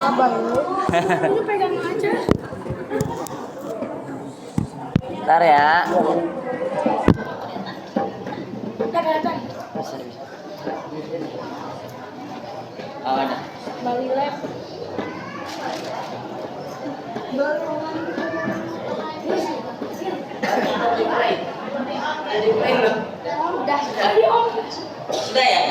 Abang lu pegang aja. Ntar ya. Kelihatan. Bisa. Oh, ada. Bali Lab. Udah tadi om. Sudah ya?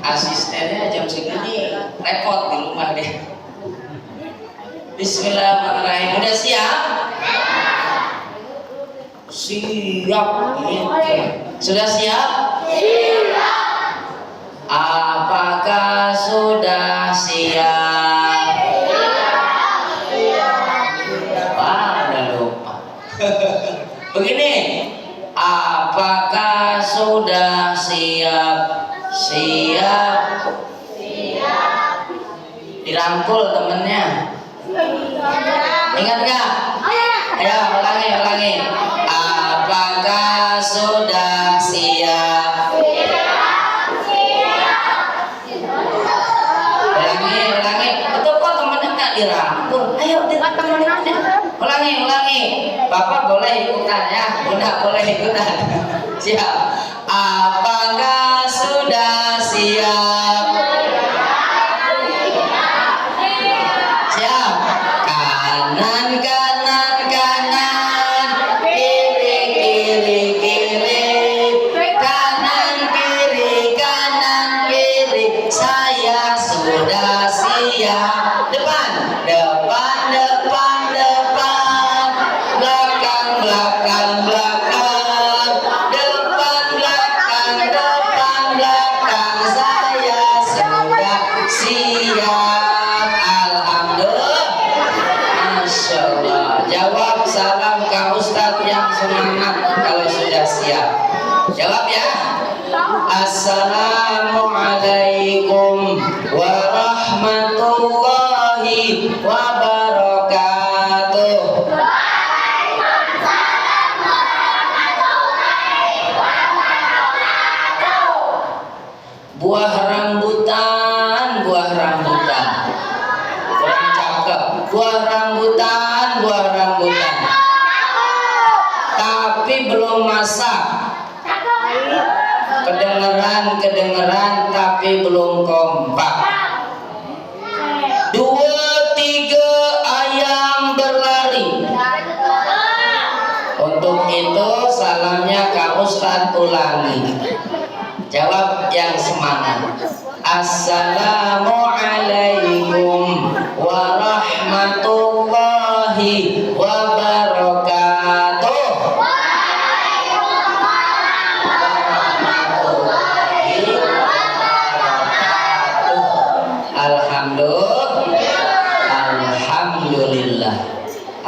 Asistennya jam segini repot di rumah deh. Bismillahirrahmanirrahim. Udah siap? Siap. Sudah siap? Siap. Apakah sudah siap? Wah, udah lupa. Begini, apakah sudah siap? Siap. Dirangkul temennya. Ingat gak? Ayo ulangi. Apakah sudah siap? Ulangi. Itu kok temennya gak dirangkul? Ayo temennya. Ulangi. Bapak boleh ikutan ya, Bunda boleh ikutan. Siap. Apakah sudah siap? Siap. Kanan, kiri. Kanan, kiri. Saya sudah siap. Depan. Belakang. Depan, belakang. Saya sudah siap. Alhamdulillah. Masya Allah. Jawab salam ke Ustadz yang semangat kalau sudah siap. Jawab ya. Assalamualaikum warahmatullahi wabarakatuh. Buah rambutan. Kurang cakep. Buah rambutan. Tapi belum masak. Kedengeran tapi belum kompak. 2, 3 ayam berlari. Untuk itu salamnya Kak Ustadz ulangi. Jawab yang semangat. Assalamualaikum warahmatullahi wabarakatuh.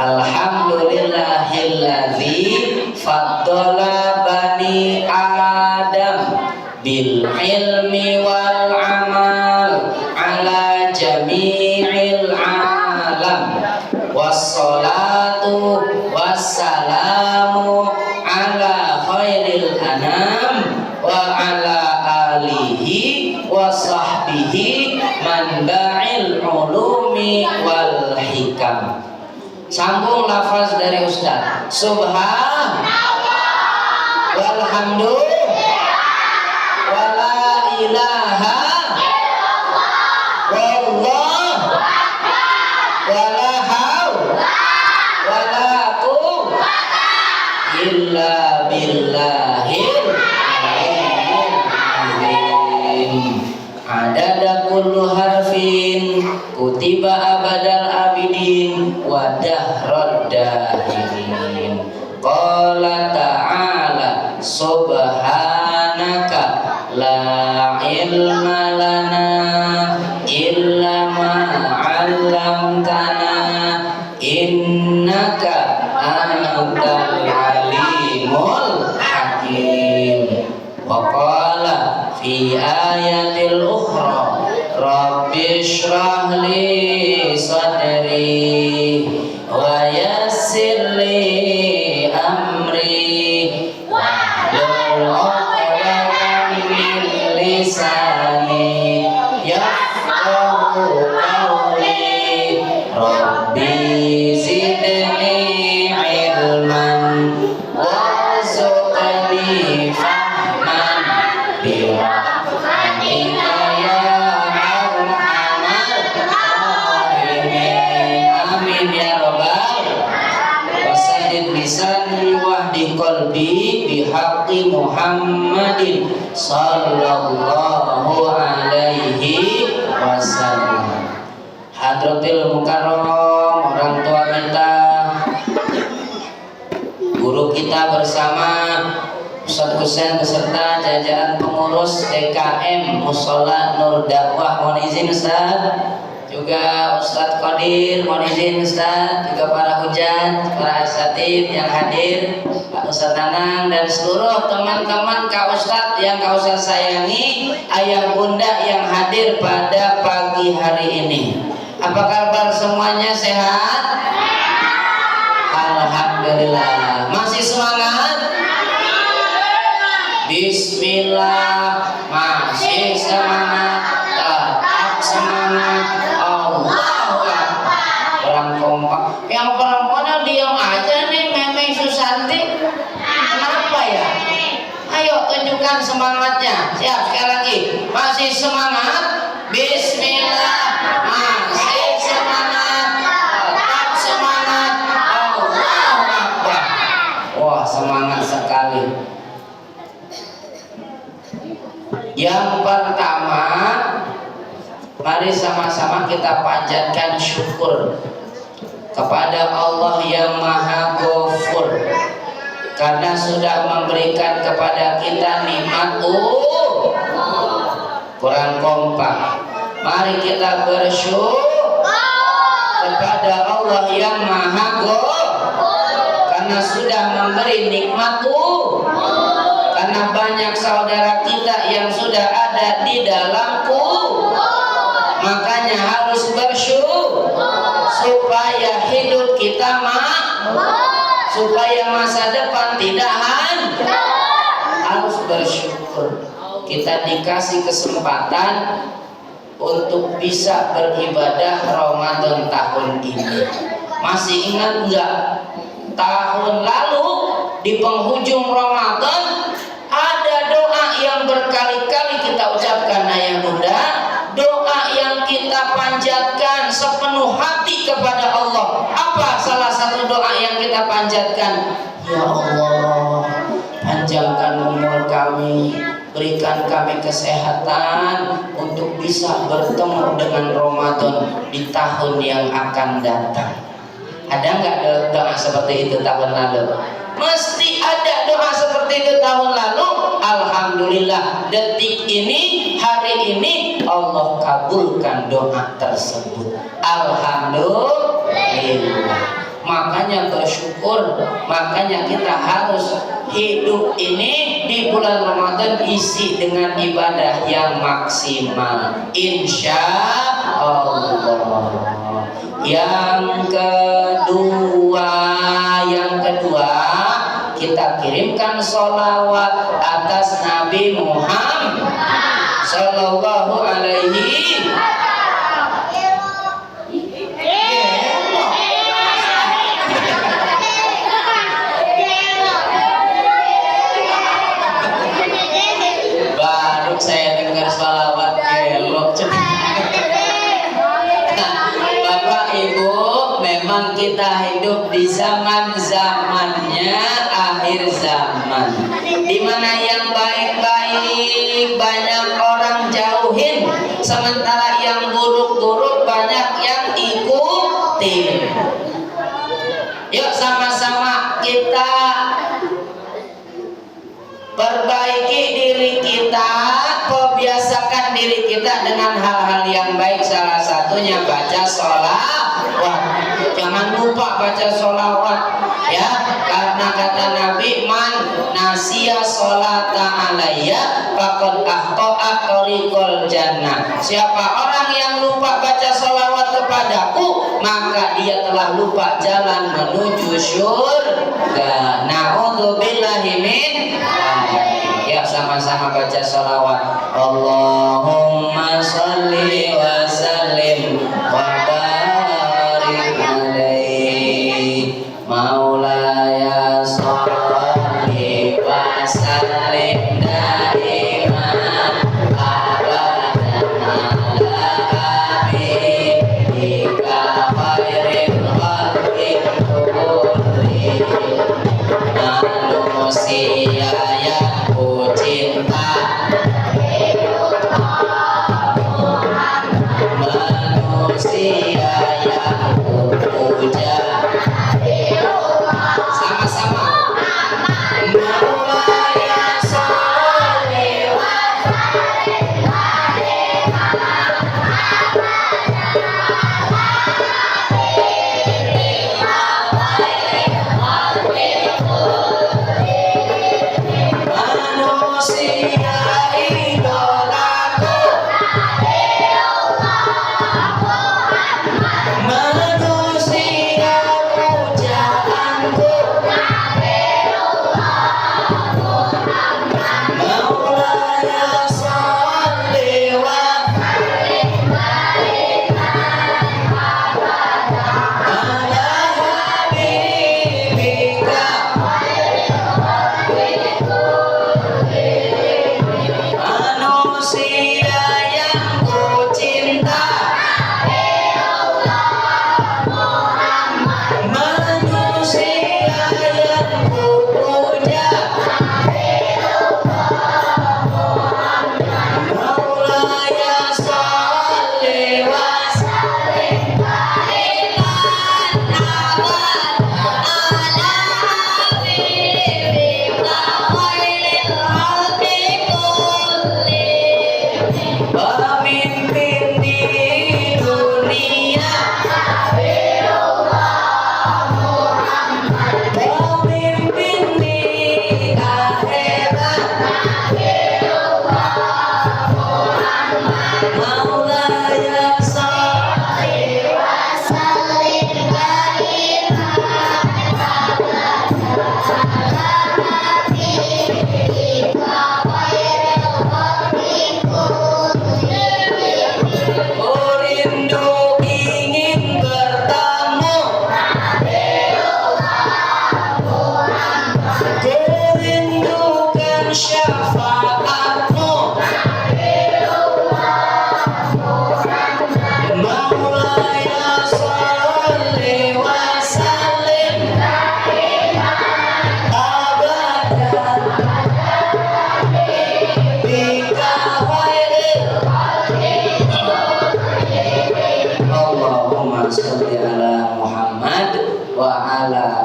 Alhamdulillahilladzi faddala bani Adam bil ilmi wal amal ala jami'il alam. Wassalatu wassalamu ala khairil anam wa ala alihi wa sahbihi manba'il ulumi wal hikam. Sambung lafaz dari Ustaz. Subhanallah walhamdulillah wala ilaha wallah wala haula wala quwwata illa billahil azim. Adada kullu harfin kutiba abadal abidin wa dahrad dahirin. Qala ta'ala subhanaka la ilma lana illa ma 'allamtana innaka antal alimul hakim. Wa qala fi ayatil ukhra rabbi shrah li sadri wa yassir li amri wahlul 'uqdatam min lisani Muhammadin sallallahu alaihi wasallam. Hadratil Mukarram, orang tua kita, guru kita bersama Ustadz Husain beserta jajaran pengurus DKM Mushola Nur Dakwah, mohon izin Ustadz. Juga Ustadz Qadir, mohon izin Ustadz. Juga para hujat, para asatid yang hadir, Pak Ustadz Nanang dan seluruh teman-teman Kak Ustadz yang Kak Ustadz sayangi, ayah bunda yang hadir pada pagi hari ini. Apa kabar semuanya, sehat? Alhamdulillah. Masih semangat? Bismillah, masih semangat, tetap semangat. Allahu Akbar. Orang kompak. Yang perempuannya diam aja nih, Memeng Susanti. Kenapa ya? Ayo tunjukkan semangatnya. Siap, sekali lagi. Masih semangat? Bismillah, masih semangat, tetap semangat. Allahu Akbar. Wah, semangat sekali. Yang pertama, mari sama-sama kita panjatkan syukur kepada Allah yang Maha Ghafur karena sudah memberikan kepada kita nikmat kurang kompak. Mari kita bersyukur kepada Allah yang Maha Ghafur karena sudah memberi nikmat karena banyak saudara kita yang sudah ada di dalamku, makanya harus bersyukur supaya hidup kita supaya masa depan tidak harus bersyukur. Kita dikasih kesempatan untuk bisa beribadah Ramadan tahun ini. Masih ingat enggak? Tahun lalu di penghujung Ramadan ada doa yang berkali-kali kita ucapkan ayah bunda, doa yang kita panjatkan sepenuh hati kepada Allah. Apa salah satu doa yang kita panjatkan? Ya Allah, panjangkan umur kami, berikan kami kesehatan untuk bisa bertemu dengan Ramadan di tahun yang akan datang. Ada nggak doa seperti itu tahun lalu? Mesti ada doa seperti itu tahun lalu. Alhamdulillah, detik ini, hari ini Allah kabulkan doa tersebut. Alhamdulillah. Makanya bersyukur, makanya kita harus hidup ini di bulan Ramadan isi dengan ibadah yang maksimal, insya Allah. Yang kedua, kita kirimkan sholawat atas Nabi Muhammad Sallallahu Alaihi baru saya dengar sholawat gelok. Bapak Ibu, memang kita hidup di zaman-zamannya akhir zaman, di mana yang baik-baik banyak orang jauhin, sementara yang buruk-buruk banyak yang ikutin. Yuk sama-sama kita perbaiki diri kita, biasakan diri kita dengan hal-hal yang baik. Salah satunya baca sholawat. Jangan lupa baca sholawat, ya, karena kata Nabi, man nasiya sholata alayya faqad ahta'a tariqal jannah. Siapa orang yang lupa baca sholawat kepadaku, maka dia telah lupa jalan menuju syurga. Na'udzubillahi min. Ya, sama-sama baca sholawat. Allahumma sholli wa sallim wa barik alaihi maulaya sholli wa sallim daiman abadan ala habibika khairil khalqi kulli manusia ya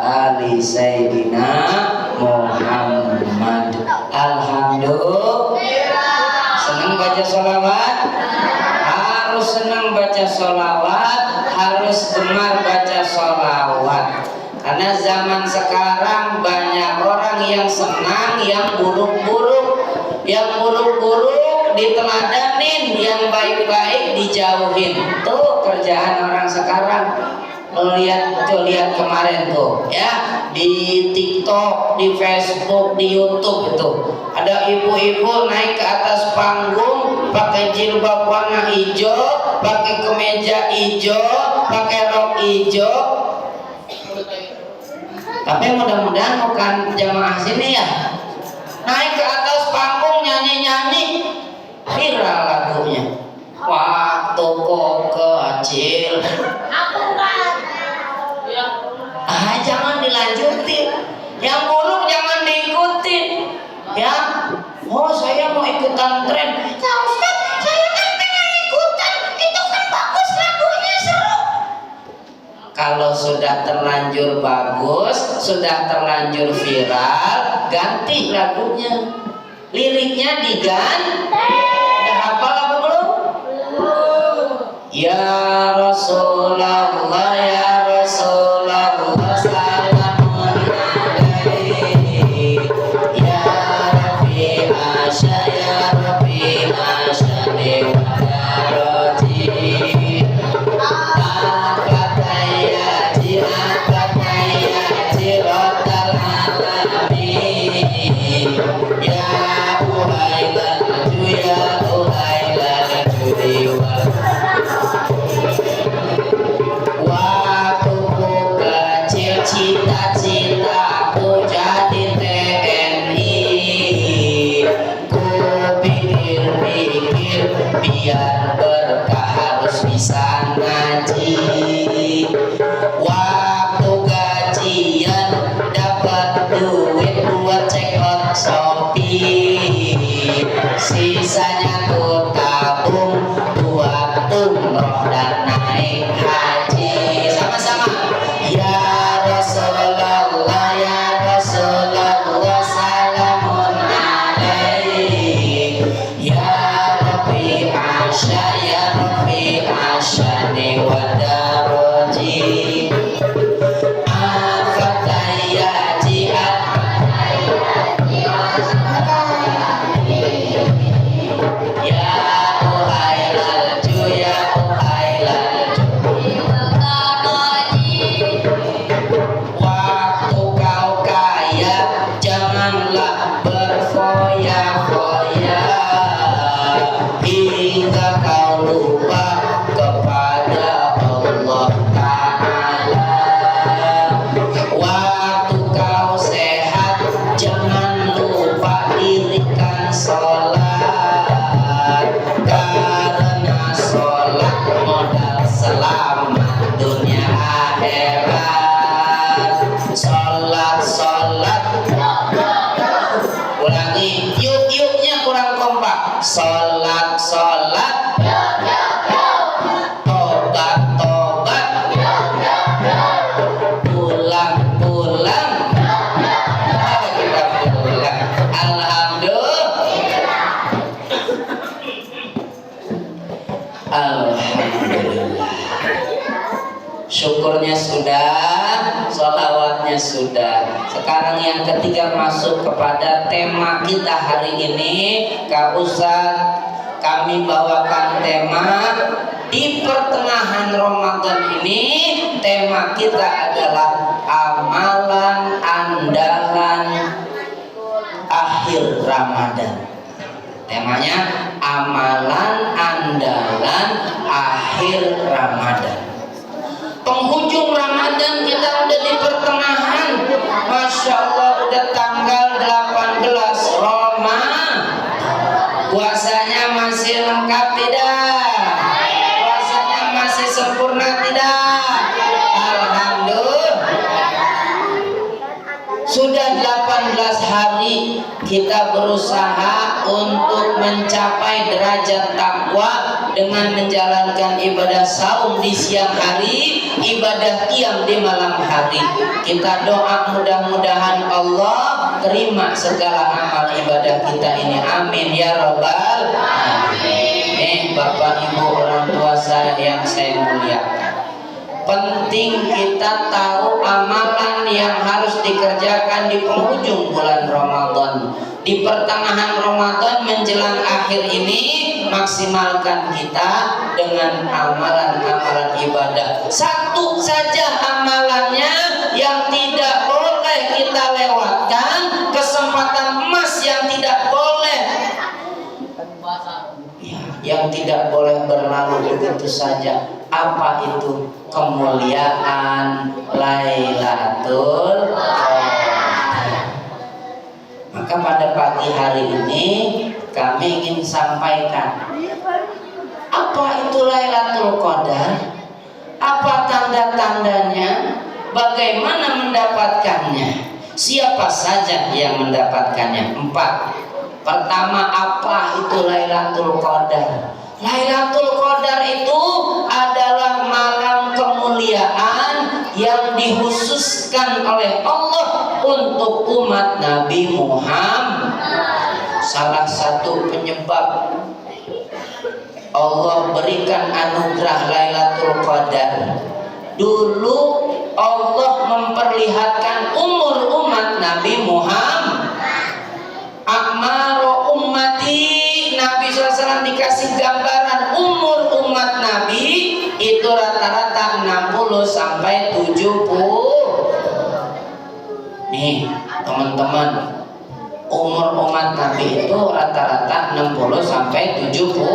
ali sayyidina Muhammad. Alhamdulillah. Senang baca sholawat? Harus senang baca sholawat, harus gemar baca sholawat. Karena zaman sekarang banyak orang yang senang, yang buruk-buruk. Yang buruk-buruk diteladanin, yang baik-baik dijauhin. Tuh kerjaan orang sekarang. Lihat kemarin tuh ya, di TikTok, di Facebook, di YouTube itu ada ibu-ibu naik ke atas panggung pakai jilbab warna hijau, pakai kemeja hijau, pakai rok hijau. Tapi mudah-mudahan bukan jamaah sini ya. Naik ke atas panggung nyanyi-nyanyi, viral lagunya. Waktu kok kecil. Jangan dilanjutin. Yang buruk jangan diikutin. Ya, oh saya mau ikutan tren. Ya Ustaz, saya kan pengen ikutan. Itu kan bagus lagunya, seru. Kalau sudah terlanjur bagus, sudah terlanjur viral, ganti lagunya. Liriknya diganti. Udah hafal apa belum? Ya Rasulullah, ya Rasulullah, salamun alaihi. Ya Rabbi Asya, ya Rabbi Asya Dewadaroti. Akatayati, akatayati rotal alamin. Ya uhailan ju, ya uhailan ju waktu ku kecil cita-citaku jadi TNI. Ku pikir-pikir biar berkah harus bisa ngaji. Waktu gajian dapat duit buat check out Shopee. Sisanya ku tabung buat umroh dan naik haji. Sama-sama. Ya Rasulullah, ya Rasulullah, salamun alaihi. Ya Rabbi Asya, ya Rabbi Asya Dewadaroti. Afatayati, ya uhailal ju, ya uhailal ju. Waktu kau kaya janganlah berfoya-foya hingga kau lupa kepada Allah Ta'ala. Waktu kau sehat jangan lupa dirikan sholat, karena sholat modal selamat dunia akhirat. Sholat, ulangi, yuk-yuknya kurang kompak. Sholat, tobat, pulang, mari kita pulang. Alhamdulillah. Syukurnya sudah, sholawatnya sudah. Sekarang yang ketiga masuk kepada tema kita hari ini. Kak Ustaz, kami bawakan tema di pertengahan Ramadan ini. Tema kita adalah amalan andalan akhir Ramadan. Temanya amalan andalan akhir Ramadan. Penghujung Ramadan kita udah di pertengahan. Masya Allah udah tanggal 18 Ramadan. Puasanya masih lengkap tidak? Puasanya masih sempurna tidak? Alhamdulillah. Sudah 18 hari kita berusaha untuk mencapai derajat takwa dengan menjalankan ibadah saum di siang hari, ibadah qiyam di malam hari. Kita doa mudah-mudahan Allah terima segala amal ibadah kita ini. Amin ya rabbal alamin. Bapak Ibu orang tua saya yang saya muliakan, penting kita tahu amalan yang harus dikerjakan di penghujung bulan Ramadan. Di pertengahan Ramadan menjelang akhir ini, maksimalkan kita dengan amalan-amalan ibadah. Satu saja amalannya yang tidak boleh kita lewatkan, kesempatan emas yang tidak boleh, yang tidak boleh berlalu begitu saja. Apa itu? Kemuliaan Lailatul Qadar. Maka pada pagi hari ini kami ingin sampaikan, apa itu Lailatul Qadar? Apa tanda-tandanya? Bagaimana mendapatkannya? Siapa saja yang mendapatkannya? 4. Pertama, apa itu Lailatul Qadar? Lailatul Qadar itu adalah malam kemuliaan yang dikhususkan oleh Allah untuk umat Nabi Muhammad. Salah satu penyebab Allah berikan anugerah Lailatul Qadar, dulu Allah memperlihatkan umur umat Nabi Muhammad. Akmaru ummati, Nabi SAW dikasih gambaran umur umat Nabi itu rata-rata 60 sampai 70. Nih teman-teman, umur umat Nabi itu rata-rata 60 sampai 70.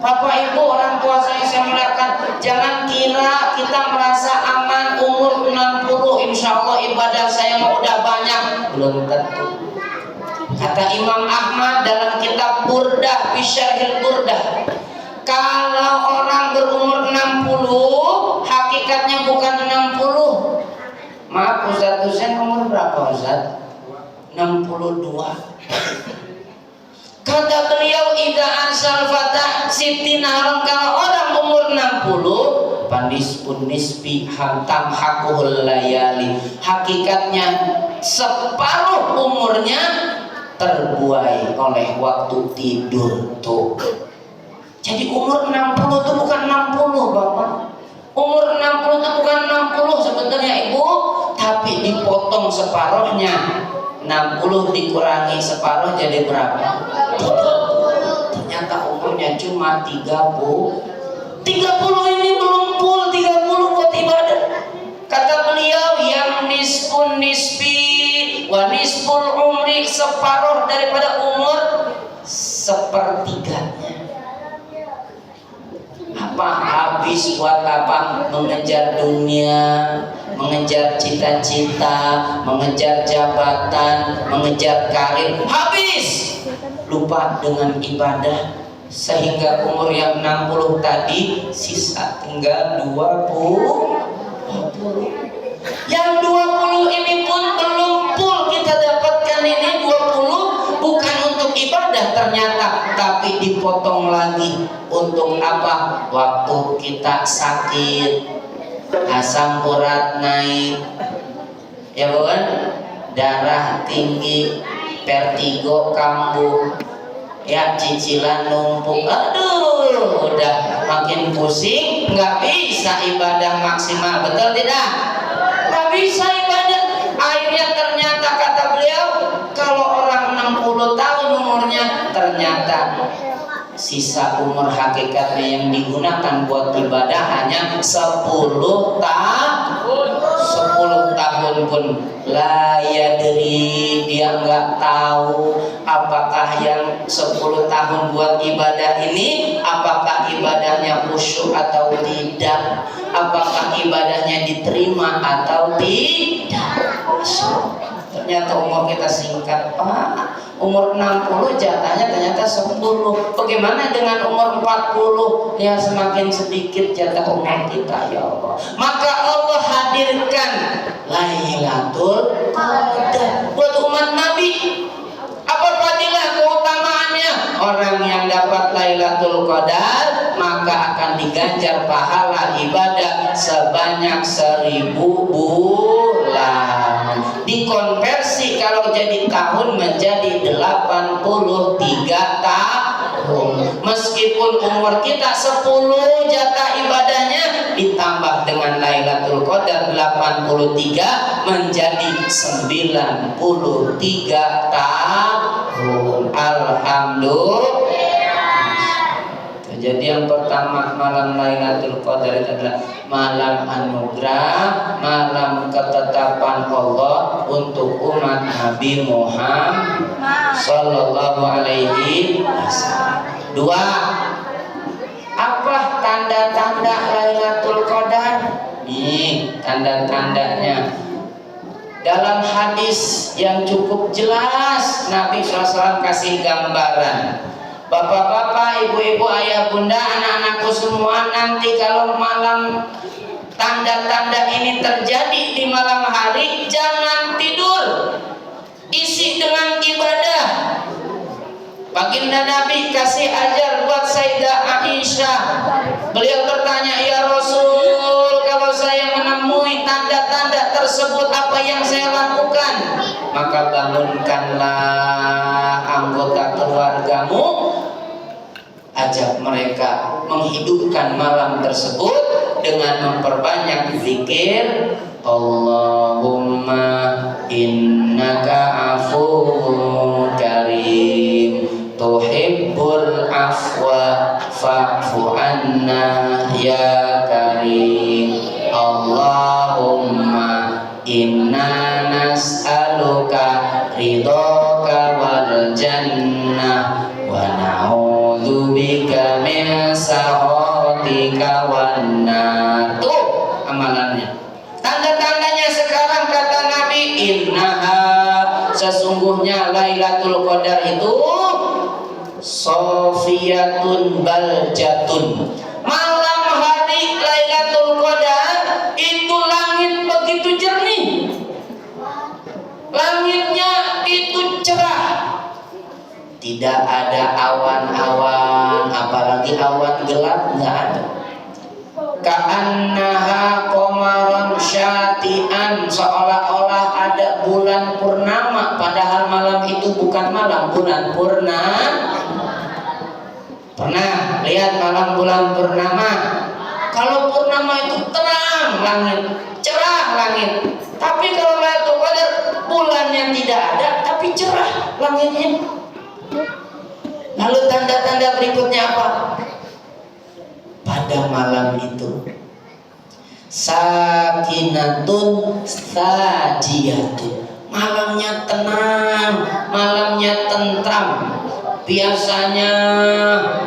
Bapak Ibu orang tua saya muliakan, jangan kira kita merasa aman umur 60, insya Allah ibadah saya mau udah banyak. Belum tentu. Kata Imam Ahmad dalam kitab Burdah, Bisyarhil Burdah, kalau orang berumur 60, hakikatnya bukan 60. Maaf Ustaz Husain, umur berapa Ustaz? 62. Kata beliau, idza ansal fatah sittina, kalau orang umur 60, panispun nisbi hantam hakuhul layali, hakikatnya separuh umurnya terbuai oleh waktu tidur tuh. Jadi umur 60 itu bukan 60 Bapak. Umur 60 itu bukan 60 sebetulnya Ibu, tapi dipotong separuhnya. 60 dikurangi separuh jadi berapa? 30. Ternyata umurnya cuma 30. 30 ini belum full 30 buat ibadah. Kata beliau, yang nisfun nisbi wa nisful umri, separuh daripada umur, sepertiganya. Apa habis buat apa? Mengejar dunia, mengejar cita-cita, mengejar jabatan, mengejar karir, habis. Lupa dengan ibadah, sehingga umur yang 60 tadi sisa tinggal 20. Yang 20 ini pun belum full kita dapatkan. Ini 20 bukan untuk ibadah ternyata, tapi dipotong lagi untuk apa? Waktu kita sakit, asam urat naik, ya bukan? Darah tinggi, vertigo kambuh, ya cicilan numpuk, aduh udah makin pusing, nggak bisa ibadah maksimal, betul tidak? Nggak bisa ibadah. Akhirnya ternyata kata beliau, kalau orang 60 tahun umurnya, ternyata sisa umur hakikatnya yang digunakan buat ibadah hanya 10 tahun. 10 tahun pun la yadri, dia nggak tahu apakah yang 10 tahun buat ibadah ini, apakah ibadahnya khusyuk atau tidak, apakah ibadahnya diterima atau tidak. Ternyata umur kita singkat Pak. Umur 60 jatahnya ternyata 10. Bagaimana dengan umur 40? Ya semakin sedikit jatah umur kita, ya Allah. Maka Allah hadirkan Lailatul Qadar buat umat Nabi. Apa fadilah keutamaannya? orang yang dapat Lailatul Qadar maka akan diganjar pahala ibadah sebanyak 1000 bulan. Dikonversi kalau jadi tahun menjadi 83 tahun. Meskipun umur kita 10 jatah ibadahnya ditambah dengan Lailatul Qadar 83 menjadi 93 tahun. Alhamdulillah. Jadi yang pertama, malam Lailatul Qadar itu adalah malam anugerah, malam ketetapan Allah untuk umat Nabi Muhammad Sallallahu Alaihi Wasallam. 2. Apa tanda-tanda Lailatul Qadar? Nih tanda-tandanya. Dalam hadis yang cukup jelas Nabi SAW kasih gambaran. Bapak-bapak, ibu-ibu, ayah, bunda, anak-anakku semua, nanti kalau malam tanda-tanda ini terjadi di malam hari, jangan tidur, isi dengan ibadah. Baginda Nabi kasih ajar buat Sayyidah Aisyah. Beliau bertanya, ya Rasul, kalau saya menemui tanda-tanda tersebut, apa yang saya lakukan? Maka bangunkanlah anggota keluargamu, ajak mereka menghidupkan malam tersebut dengan memperbanyak zikir Allahumma innaka afuwwun karim tuhibbul afwa fa'fu anna ya karim Allahumma inna nas'aluka ridhaka wal jannah wa na'udzubika min sakhatika wan nar. Tuh amalannya. Tanda-tandanya sekarang kata Nabi, innaha, sesungguhnya Lailatul Qadar itu sofiyatun baljatun. Malam hari Lailatul Qadar itu langit begitu jernih. Langitnya itu cerah. Tidak ada awan-awan, apalagi awan gelap, nggak ada. Ka'annaha qamaran syati'an, seolah-olah ada bulan purnama, padahal malam itu bukan malam bulan purnama. Pernah lihat malam bulan purnama? Kalau purnama itu terang langit, cerah langit. Tapi kalau Lailatul Qadar bulannya tidak ada, tapi cerah langitnya. Lalu tanda-tanda berikutnya apa? Pada malam itu sakinatun sajiyatun, malamnya tenang, malamnya tentram. Biasanya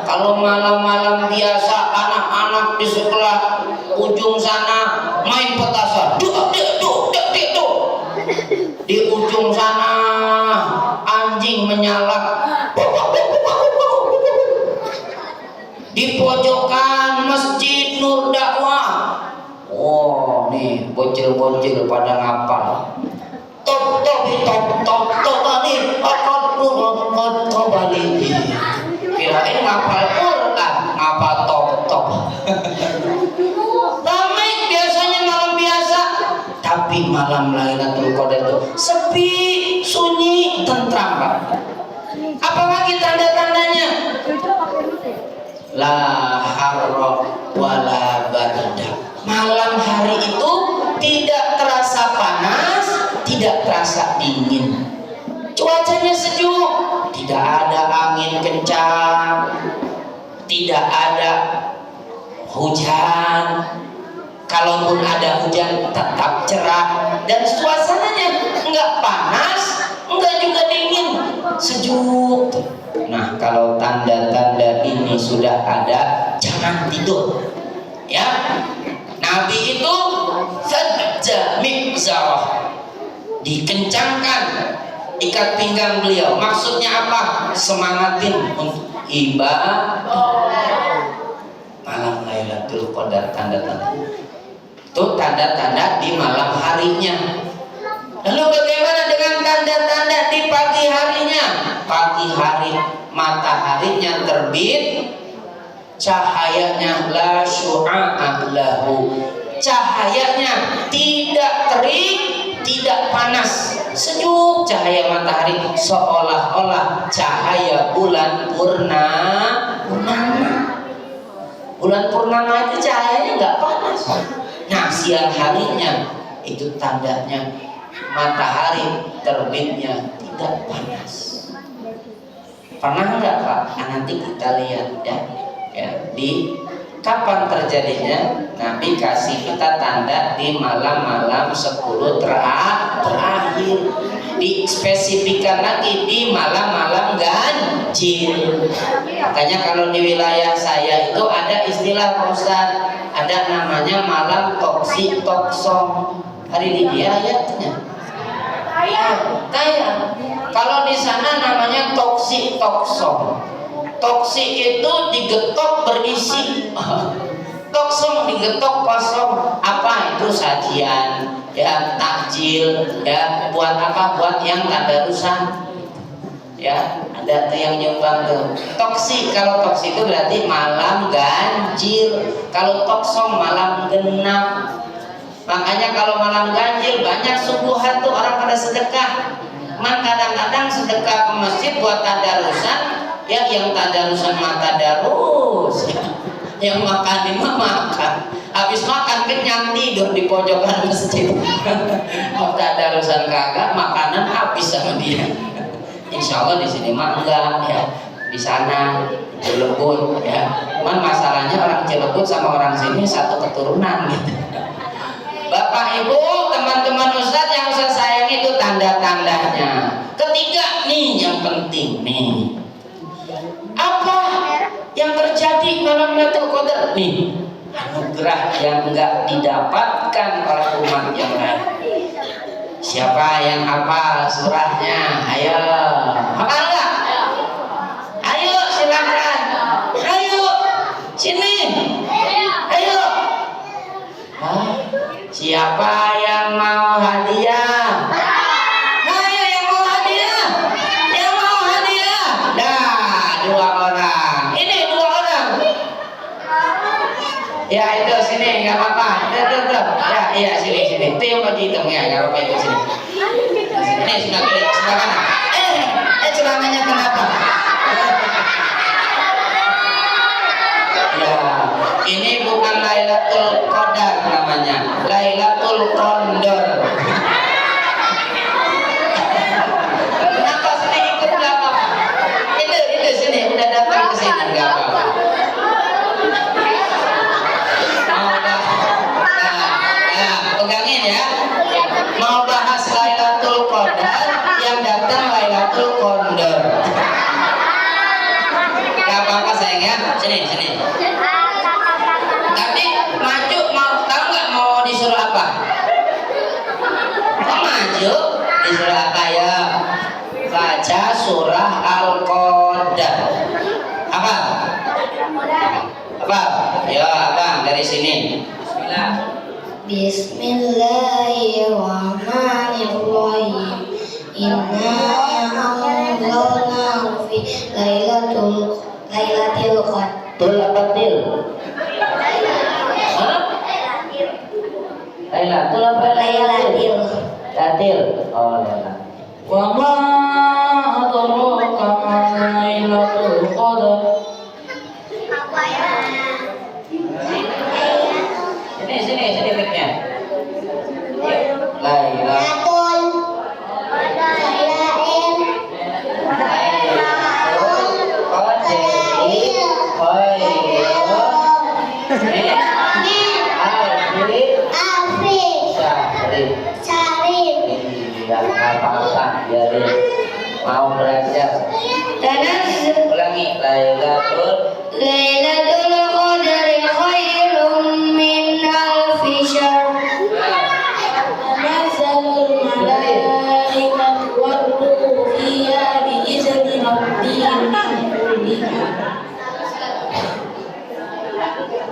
kalau malam-malam biasa anak-anak di sebelah ujung sana main petasan, di ujung sana anjing menyalak, di pojokan masjid Nur Dakwah, oh nih bocil-bocil pada ngapal, top balik, kirain ngapal Quran, ngapal top. Ramai biasanya malam biasa, tapi malam Lailatul Qadar itu sepi, sunyi, tentram. Apalagi tanda-tandanya? La harra wala barda. Malam hari itu tidak terasa panas, tidak terasa dingin. Cuacanya sejuk, tidak ada angin kencang, tidak ada hujan. Kalaupun ada hujan tetap cerah dan suasananya enggak panas, enggak juga dingin, sejuk. Nah, kalau tanda-tanda ini sudah ada, jangan tidur. Ya. Nabi itu sajja mizarah, dikencangkan ikat pinggang beliau. Maksudnya apa? Semangatin untuk ibadah. Malam Lailatul Qadar tanda-tanda. Itu tanda-tanda di malam harinya. Lalu bagaimana dengan tanda-tanda di pagi harinya? Pagi hari matahari terbit, cahayanya la syu'a'a lahu, cahayanya tidak terik, tidak panas, sejuk cahaya matahari, seolah-olah cahaya bulan purnama. Bulan purnama itu cahayanya nggak panas. Nah, siang harinya itu tandanya matahari terbitnya tidak panas. Pernah nggak Pak? Nah, nanti kita lihat ya, di kapan terjadinya. Nabi kasih kita tanda di malam-malam 10 terakhir. Dispesifikan lagi di malam-malam ganjil. Makanya kalau di wilayah saya itu ada istilah Pak Ustaz, ada namanya malam toksi toksong. Hari ini dia ayatnya. Kayak kalau di sana namanya toksi toksong. Toksi itu digetok berisi, toksong digetok kosong. Apa itu? Sajian, ya, takjil, ya, buat apa? Buat yang tadarusan, ya, ada tuh yang nyumbang tuh. Toksi, kalau toksi itu berarti malam ganjil. Kalau toksong malam genap. Makanya kalau malam ganjil banyak subuhan tuh orang pada sedekah. Kadang-kadang sedekah ke masjid buat tadarusan. Ya, yang tadarusan mah tadarus, yang makan mah makan. Habis makan kenyang tidur di pojokan masjid. Mau tadarusan kagak, makanan habis sama dia. Insya Allah di sini mah enggak ya. Di sana Cilebut ya. Cuman masalahnya orang Cilebut sama orang sini satu keturunan gitu. Bapak Ibu, teman-teman Ustadz yang Ustadz sayang itu tanda-tandanya. Ketiga nih yang penting nih. Apa yang terjadi malam Lailatul Qadar nih? Anugerah yang enggak didapatkan oleh umat yang lain. Siapa yang hafal surahnya? Ayo, hafal enggak? Ayo silakan. Ayo sini. Ayo. Siapa yang mau hadiah? Ayo yang mau hadiah. Yang mau hadiah. Dah, 2 orang. Ini 2 orang. Ya itu sini nggak apa-apa. Tuh. Ya iya sini. Itu yang mau dihitung ya, nggak apa-apa itu sini. Ini sudah klik sebelah kanan. Celananya kenapa? Ya, ini bukan Lailatul Qadar namanya, Lailatul Qondor. Kenapa sini ikut nggak apa-apa? Itu sini udah datang ke sini nggak apa-apa. Pegangin ya. Mau bahas Lailatul Qadar, yang datang Lailatul Qondor. Gak apa-apa sayang ya. Sini. Tapi maju mau tahu nggak mau disuruh apa? Mau maju disuruh apa ya? Baca surah Al-Qadar. Apa? Ya abang dari sini. Bismillahirrahmanirrahim. Inna anzalnahu fi Lailatul Qadar. Tulapatil. Lailatul apa? Lailatul. Latil. Oh, Lailatul. Wa ma adraka ma Lailatul Qadar. Sini mic-nya. Lailatul mau belajar. Ulangi. Lailatul Qadar khairum min alfi syahr. Tanazzalul malaikatu war-ruhu fiha bi'izni rabbihim min kulli amr.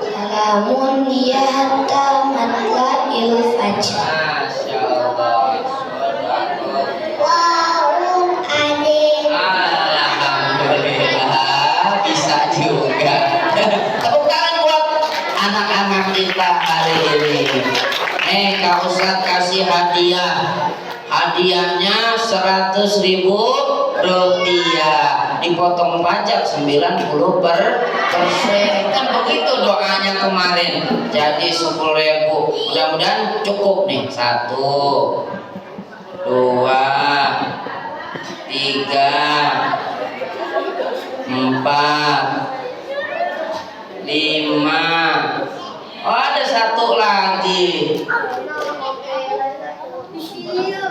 Salamun hiya hatta matla'il fajr. Masya Allah. Wow, adik. Alhamdulillah bisa kita hari ini. Kak Ustadz kasih hadiah. Hadiahnya 100.000 rupiah, dipotong pajak 90%. Kan begitu doanya kemarin. Jadi 10.000. Mudah-mudahan cukup nih. 1, 2, 3, 4, 5. Oh, ada satu lagi.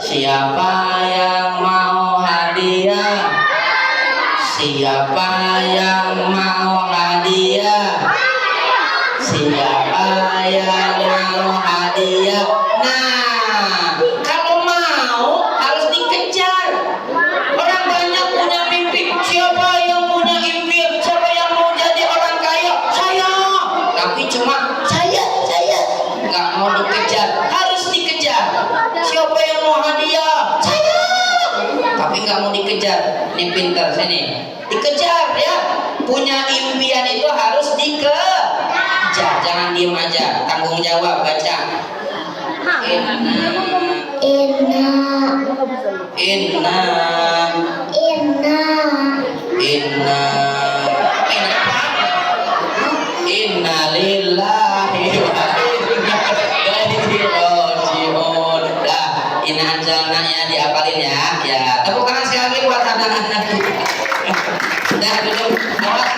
Siapa yang mau hadiah? Siapa yang mau hadiah? Siapa yang mau hadiah? Nah, kalau mau harus dikejar. Orang banyak punya mimpi. Siapa yang punya impian? Siapa yang mau jadi orang kaya? Saya. Tapi cuma saya nggak mau dikejar. Harus dikejar. Siapa yang mau hadiah? Saya. Tapi nggak mau dikejar. Ini pintar sini. Dikejar ya. Punya impian itu harus dikejar. Jangan diem aja. Tanggung jawab. Baca. Inna. Inna lillahi wa inna ilaihi raji'un. Dah, inna anzalnanya diapalin ya. Ya, tepuk tangan sekali lagi buat anak-anak. Dah, duduk. Awas.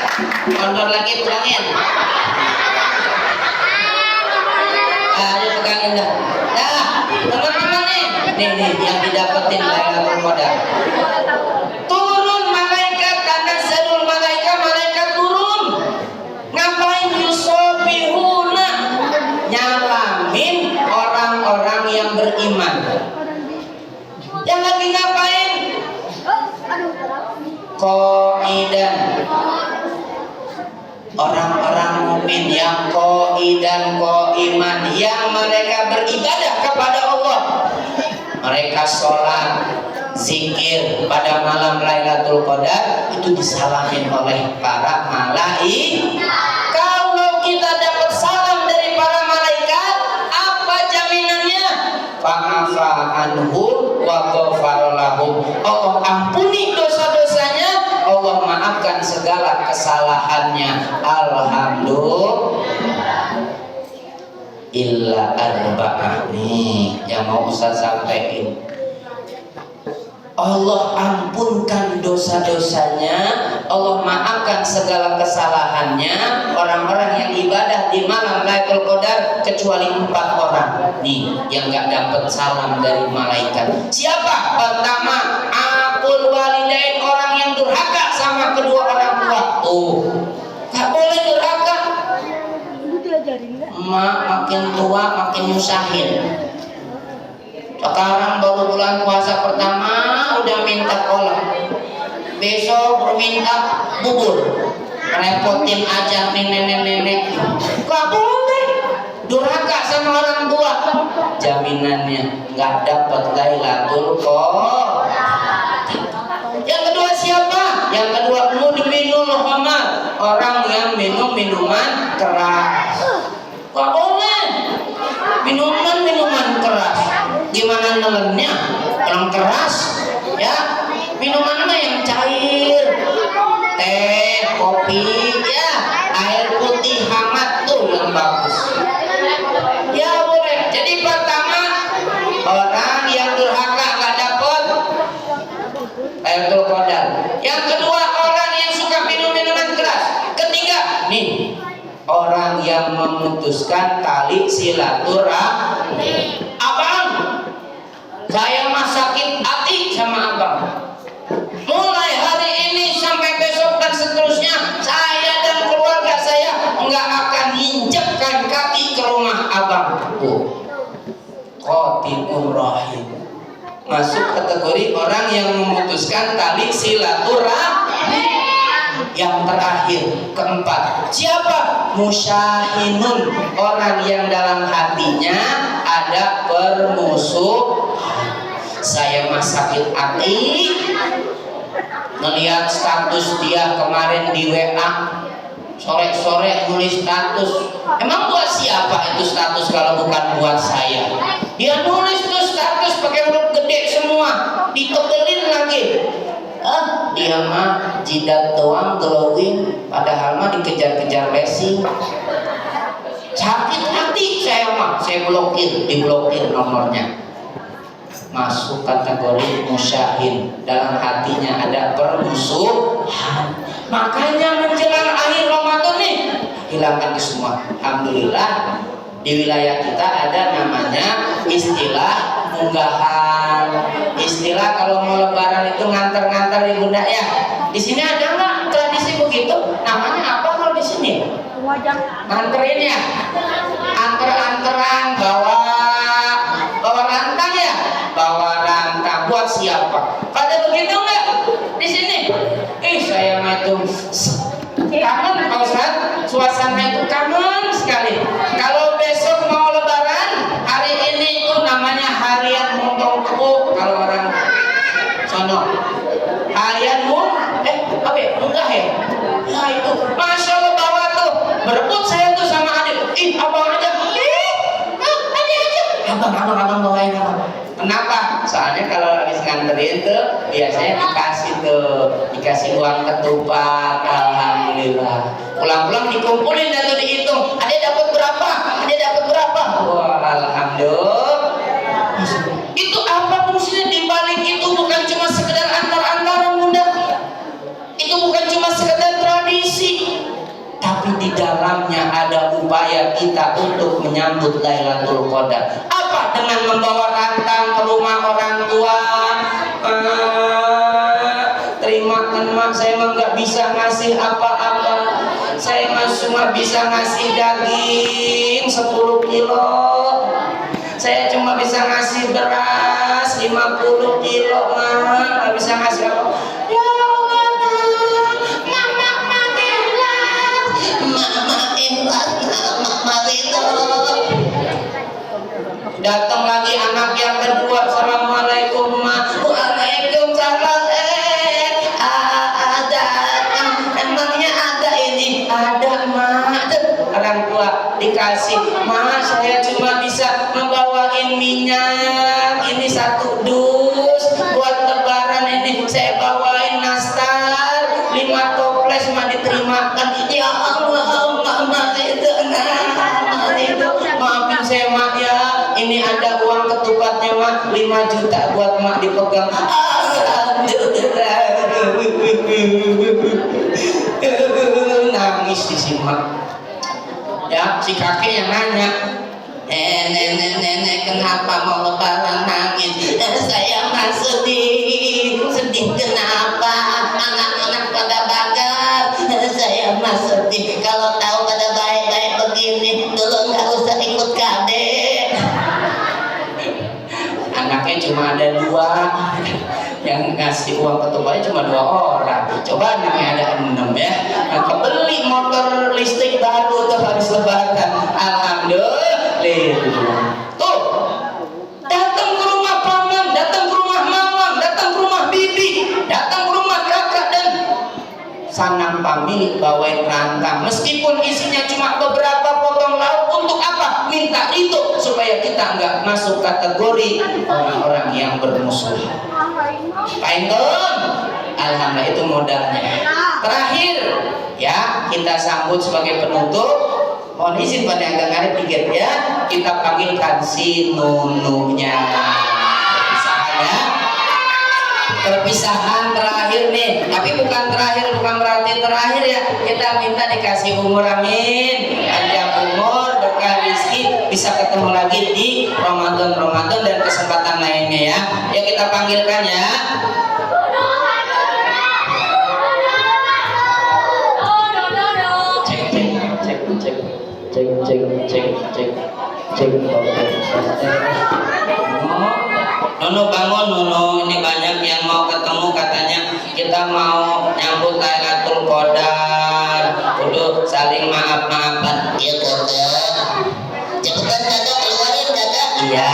Condor lagi pulangin. Ayo pegangin dah. Dah, teman-teman nih. Nih yang didapetin Lailatul Qadar. Turun malaikat, tanazzalul malaikat turun. Ngapain yusobihuna? Nyalamin orang-orang yang beriman. Yang lagi ngapain? Qaidan. Orang-orang mukmin yang qaidan qaiman, yang mereka beribadah kepada Allah. Mereka sholat, zikir pada malam Lailatul Qadar, itu disalamin oleh para malaikat. Kalau kita dapat salam dari para malaikat, apa jaminannya? Fa'afa anhum wa ghafara lahum. Allah ampuni dosa-dosanya, Allah maafkan segala kesalahannya. Alhamdulillah. Illa arba'ah nih yang mau Ustaz sampaikan. Allah ampunkan dosa-dosanya, Allah maafkan segala kesalahannya orang-orang yang ibadah di malam Lailatul Qadar, kecuali 4 orang nih yang gak dapat salam dari malaikat. Siapa? Pertama, aqul walidain, orang yang durhaka sama kedua orang tua. Gak boleh durhaka. Emak makin tua makin nyusahin. Sekarang baru bulan puasa pertama udah minta kolak, besok minta bubur, repotin aja nenek-nenek. Gak boleh durhaka sama orang tua. Jaminannya nggak dapat Lailatul Qadar. Yang kedua siapa? Yang kedua mudminul khamar, orang yang minum minuman keras. Gak boleh minuman keras. Gimana nelennya? Yang keras ya, minuman yang cair, teh, kopi ya, air putih hangat tuh yang bagus ya boleh. Jadi pertama, orang yang durhaka gak dapat Lailatul Qadar. Yang kedua, orang yang suka minum minuman keras. Ketiga nih, orang yang memutuskan tali silaturahmi. Abang, saya mah sakit hati sama abang. Mulai hari ini sampai besok dan seterusnya, saya dan keluarga saya nggak akan injekkan kaki ke rumah abang. Qatimur rahim. Masuk kategori orang yang memutuskan tali silaturahmi. Yang terakhir, keempat, siapa? Musyahinun, orang yang dalam hatinya ada permusuhan. Saya mah sakit hati melihat status dia kemarin di WA, Sore-sore nulis status. Emang buat siapa itu status kalau bukan buat saya? Dia nulis tuh status pakai huruf gede semua, ditebelin lagi. Dia mah jidat doang glowing, padahal mah dikejar-kejar lesi. Sakit hati saya mah, saya diblokir nomornya. Masuk kategori musyahin, dalam hatinya ada permusuhan. Makanya menjelang akhir Ramadan nih, hilangkan itu semua. Alhamdulillah di wilayah kita ada namanya istilah munggahan. Istilah kalau mau lebaran itu nganter-nganter di bunda ya. Di sini ada nggak tradisi begitu? Namanya apa kalau di sini? Nganterin ya, anter-anteran bawa rantang ya, bawa rantang buat siapa? Pada begitu nggak di sini? Saya mah itu kangen Pak Ustaz, suasana itu kangen sekali. Kalau besok mau lebaran, hari ini itu namanya harian motong kebo kalau orang sono. Harian apa ya? Munggah ya? Nah itu, Masya Allah bawa tuh, berebut saya tuh sama adik. Abang aja, adik aja. Abang bawain abang. Kenapa? Soalnya kalau habis nganterin tuh biasanya dikasih uang ketupat. Alhamdulillah. Pulang-pulang dikumpulin dan tuh dihitung. Adek dapat berapa? Wah, alhamdulillah. Itu apa fungsinya di balik itu? Bukan cuma sekedar antar-antaran bunda. Itu bukan cuma sekedar tradisi. Tapi di dalamnya ada upaya kita untuk menyambut Lailatul Qadar. Apa? Dengan membawa rantang ke rumah orang tua. Terima mak, saya mah nggak bisa ngasih apa-apa. Saya mah cuma bisa ngasih daging 10 kilo. Saya cuma bisa ngasih beras 50 kilo mak. Nggak bisa ngasih apa. Ya datang lagi anak yang kedua, assalamualaikum ma. Waalaikumsalam. Ada emangnya ada ini? Ada ma. Orang tua dikasih ma, saya cuma bisa membawain minyak ini 1 dus buat lebaran ini. Saya bawain nastar 5 toples ma, diterimakan. Ya Allah mama itu maafin saya mak ya, ini ada uang ketupatnya mak 5 juta buat mak dipegang. Nangis di sini mak. Ya si kakek yang nanya, nenek kenapa mau lebaran nangis? Saya mah sedih kenapa anak-anak pada bagar. Saya mah sedih, kalau tahu pada baik-baik begini dulu nggak usah ikut kadek. Anaknya cuma ada 2, yang ngasih uang ketupatnya cuma 2 orang. Coba anaknya ada 6 ya. Nah, kebeli motor listrik baru tuh habis lebaran. Alhamdulillah. Tuh, datang ke rumah paman, datang ke rumah mamang, datang ke rumah bibi, datang ke rumah kakak dan sanang pamili bawain rantang. Meskipun isinya cuma beberapa potong lauk, untuk apa? Minta itu supaya kita nggak masuk kategori orang-orang yang bermusuhan. Painton, alhamdulillah itu modalnya. Terakhir ya, kita sambut sebagai penutup. Mohon izin pada yang dengar dikit ya, kita panggilkan si nununya. Perpisahan terakhir nih, tapi bukan terakhir, bukan berarti terakhir ya. Kita minta dikasih umur, amin, panjang umur, berkah rezeki, bisa ketemu lagi di Ramadan dan kesempatan lainnya ya. Yuk kita panggilkan ya. Cek. Nono bangun, Nono, ini banyak yang mau ketemu, katanya kita mau nyambut Lailatul Qadar. Kudu saling maaf-maafan. Iya kakak. Cepetan kakak, keluarin kakak. Iya.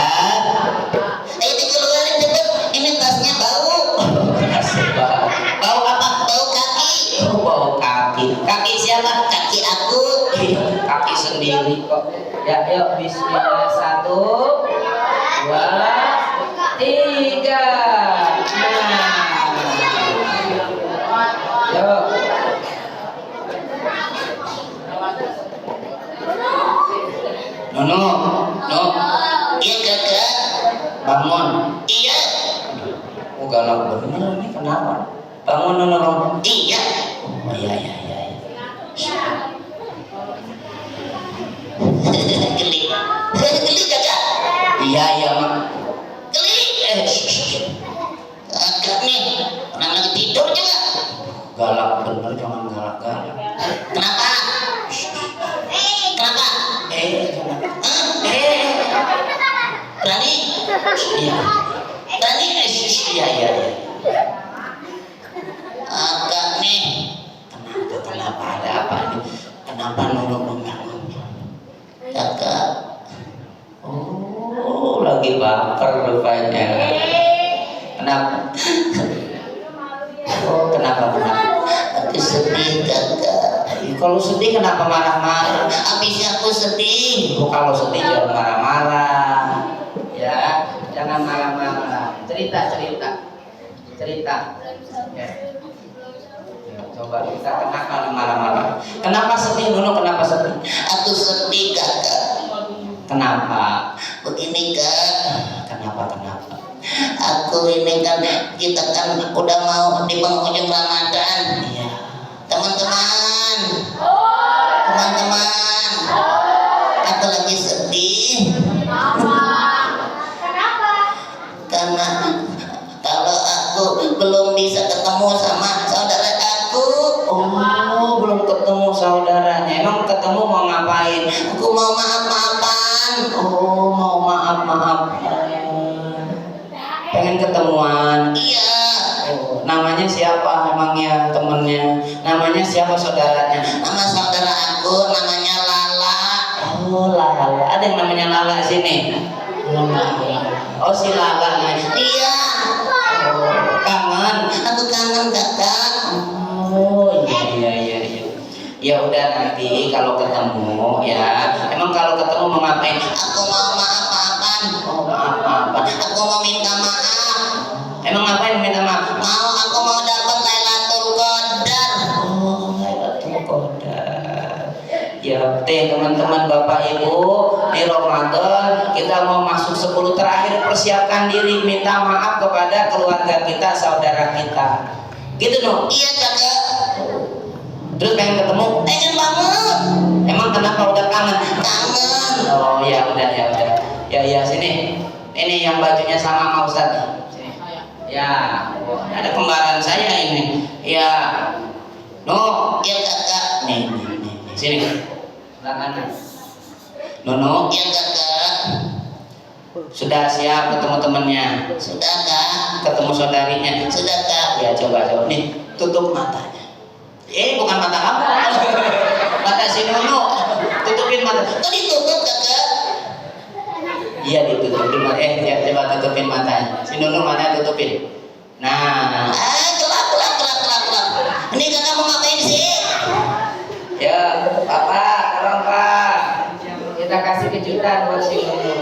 Ayo dikeluarin cepet, ini tasnya bau. Bau apa? Bau kaki. Oh, bau kaki. Kaki siapa? Kaki kaki sendiri kok. Ya, yuk bismillah 1 2 3. Nah. Yuk. Nono, no. Iya kakak. Bangun. Iya. Oh, galak bener nih, kenapa? Bangun Nono. Iya. Oh, iya. Geli. Geli kakak. Iya, Mak. Geli. Kakak nih, orang lagi tidur juga. Galak bener, jangan galak-galak. Kenapa? Kenapa? Jangan. Berani? Iya. Berani? Iya. Kakak nih. Kenapa ada apa nih? Kenapa Nono? Kakak. Oh, lagi baper rupanya. Kenapa? Oh, kenapa? Aku sedih kakak. Kalau sedih kenapa marah-marah? Habisnya aku sedih. Oh, kalau sedih jangan marah-marah. Ya, jangan marah-marah. Cerita. Ya. Coba kita kenapa marah-marah? Kenapa sedih Nono? Kenapa sedih? Aku sedih kakak. Kenapa? Begini kak. Kenapa? Aku ini kan, kita kan udah mau di penghujung Ramadan. Iya. Teman-teman, aku lagi sedih karena kalau aku belum bisa ketemu sama saudara aku. Oh, belum ketemu saudaranya. Emang ketemu mau ngapain? Aku mau maaf-maafan. Oh, mau maaf. Pengen ketemuan. Iya. Oh, namanya siapa emangnya temennya? Namanya siapa saudaranya? Nama saudara aku namanya Lala. Oh, Lala. Ada yang namanya Lala sini? Oh, si Lala. Iya. Oh, kangen. Aku kangen kakak. Oh, iya. Ya udah, nanti kalau ketemu ya. Emang kalau ketemu mau ngapain? Aku mau maaf-maafan. Oh, maaf. Aku mau minta maaf. Emang ngapain minta maaf? Aku mau dapat Lailatul Qadar. Oh, Lailatul Qadar. Ya, teman-teman Bapak Ibu, di Ramadan kita mau masuk 10 terakhir, persiapkan diri minta maaf kepada keluarga kita, saudara kita. Gitu no? Iya kakak. Terus pengen ketemu? Pengen banget. Emang kenapa udah kangen? Kangen. Oh, ya udah. Ya sini. Ini yang bajunya sama sama Ustaz. Sini. Ya, ada kembaran saya ini. Ya. No. Iya kakak. Nih. Sini. Sebelah kanan. Nono. Iya kakak. Sudah siap ketemu temannya? Sudah kak. Ketemu saudarinya? Sudah kak. Ya, coba. Nih, tutup matanya. Bukan mata kamu. Mata si Nono. Tutupin mata. Kok ditutup kakak? Iya, ditutupin mata. Ya, coba tutupin matanya. Si Nono mana tutupin? Nah. Gelap. Ini kakak mau ngapain sih? Ya, Bapak, tolong Pak. Kita kasih kejutan buat si Nono.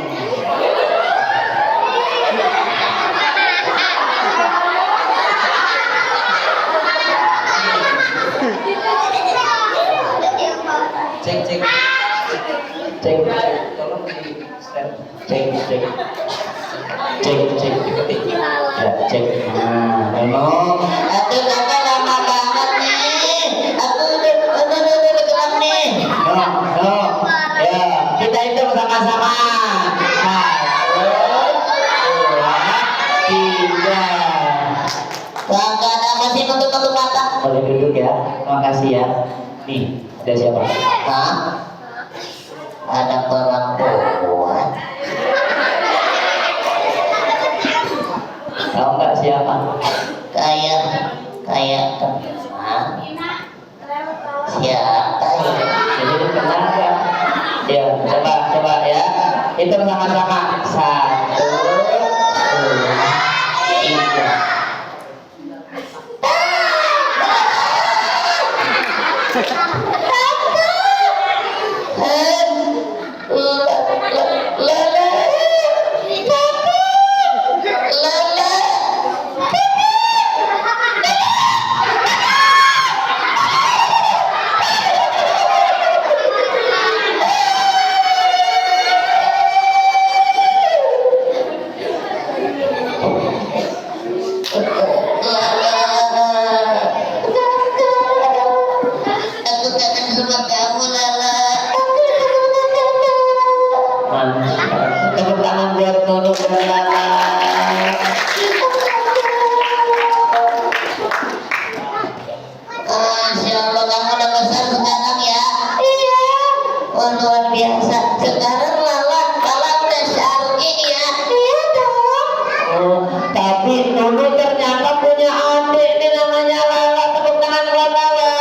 Cek. Tolong di stand. Cek. Diketik. Ya, cek. Nah, Nono. Aduh kakak lama banget nih. Aku udah gelap nih. No. Ya, kita hitung sama-sama. 1, 2, 3. Kakak ada masih nutup mata. Boleh duduk ya. Terima kasih ya. Nih, ada siapa? Hah? Ada perempuan. Tahu nggak siapa? Kayak teman. Siapa ya? Jadi kenal nggak? Ya, coba ya. Hitung sama-sama. 1, 2, 3. Wah, luar biasa. Sekarang Lala udah syar'i ya. Iya dong. Oh, tapi Nunu ternyata punya adik nih namanya Lala. Tepuk tangan buat Lala.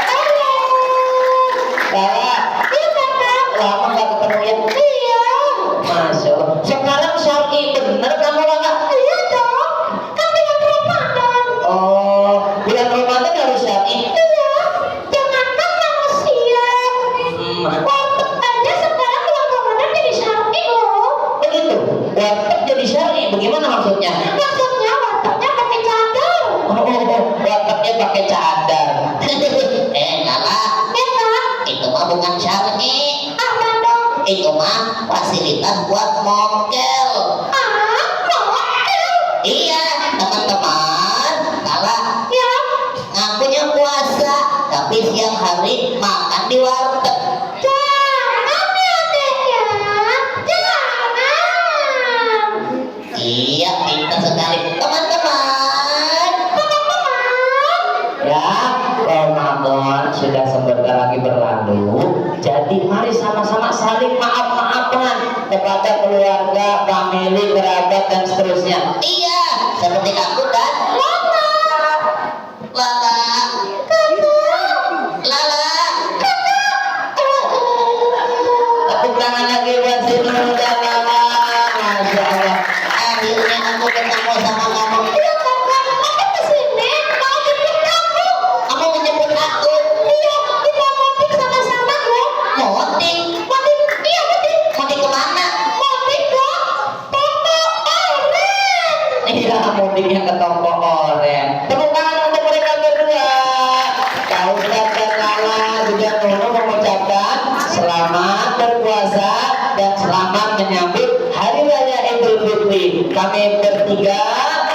Halo. Lala, Iya kakak. lama gak ketemu ya? Iya. Masya Allah. Sekarang syar'i bener kamu Lala? Iya dong. Kan bulan Ramadan. Oh, bulan Ramadan harus syar'i. Iya. Jangankan manusia. Warteg aja sekarang bulan Ramadan jadi syar'i loh. Begitu. Warteg jadi syar'i. Bagaimana maksudnya? Maksudnya wartegnya pakai cadar. Wartegnya pakai cadar. Lala. Ya kak. Itu mah bukan syar'i. Apa dong? Itu mah fasilitas buat mokel. Mokel? Iya, teman-teman. Lala. Ya. Ngakunya puasa, tapi siang hari makan di warteg. Jangan ya deh ya. Jangan. Iya, pintar sekali. Teman-teman. Ya, Ramadan sudah sebentar lagi berlalu. Jadi mari sama-sama saling maaf-maafan kepada keluarga, famili, kerabat dan seterusnya. Iya, seperti aku dan Lala. Lala. Lala. Tepuk tangan lagi buat si Nunu dan Lala. Masya Allah. Akhirnya aku ketemu sama kamu. Iya kakak, aku kesini mau jemput kamu. Kamu menjemput aku? Iya, kita mudik sama-sama ya. Mudik? Mudik? Iya mudik. Mudik kemana? Mudik ke Toko Oren. Iya, mudiknya ke toko oren. Tepuk tangan untuk mereka berdua. Kak Ustaz dan Lala juga Nunu mengucapkan selamat berpuasa dan selamat menyambut Hari Raya Idul Fitri. Kami bertiga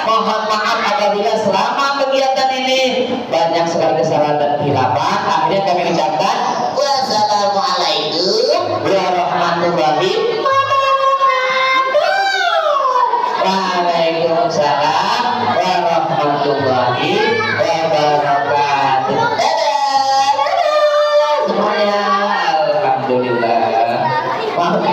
mohon maaf apabila selama kegiatan ini banyak sekali kesalahan dan khilafan. Akhirnya kami ucapkan Wassalamualaikum warahmatullahi Waalaikumsalam warahmatullahi wabarakatuh. Dadah semuanya. Alhamdulillah. Maaf.